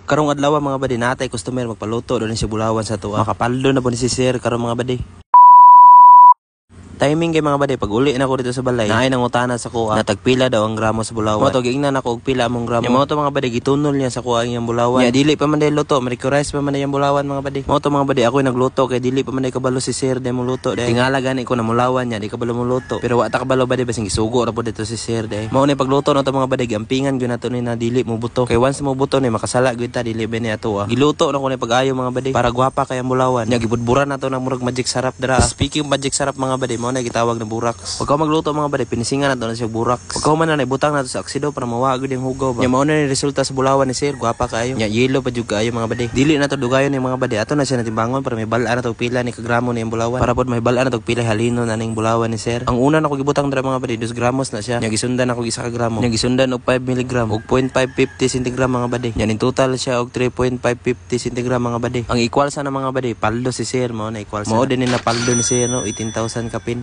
Karong adlaw mga badi, natay customer magpaluto doon si bulawan sa tuwa. Makapaldo na po ni si sir karong mga badi. Timing kay mga badi, pag uli na ko dito sa balay, naay nang utana sa kuha, natagpila daw ang gramo sa bulawan. Mo to giingnan ako og pila among gramo. Mo to mga badi, gitunol niya sa kuha ang bulawan. Ya dili pa man day luto, ma-request pa man day ang bulawan mga badi. Mo to mga badi, ako nagluto kay dili pa man day kabalo si sir day mo luto day. Tingala gani ko na mulawan niya, di kabalo mo luto. Pero wa ta kabalo badi basing gisugo ra po dito si sir day. Mao ni pagluto no to mga badi, gampingan gyud nato ni na dili mo buto. Kay once mo buto ni makasala gyud ta dili ba ni ato. Giluto na ko ni pag-ayo mga badi para gwapa kay ang bulawan. Nya gibudburan nato na murag magic sarap dira. Speaking of magic sarap mga badi, mo na gitawag na burak. Pagka magluto mga badi, pinisingan nato na siya burak. Pagka man na ibutang nato sa aksido para mawagod yung hugaw ba. Nya mao na ni resulta sa bulawan ni sir, gwapa kayo. Nya yelo pa jud kayo mga badi. Dili nato dugayon ni mga badi. Ato na siya natimbangon para may bal-an nato pila ni kagramo ni bulawan. Para pod may bal-an nato pila halino na ning bulawan ni sir. Ang una nako gibutang dira mga badi, 2 gramos na siya. Nya gisundan ako 1 ka gramo. Nya gisundan og 5 mg og 0.550 centigram mga badi. Nya in total siya og 3.550 centigram mga badi. Ang equal sa na mga badi, paldo si sir mo na equal sa. Mao din ni na paldo ni sir no, 18,000 kapin.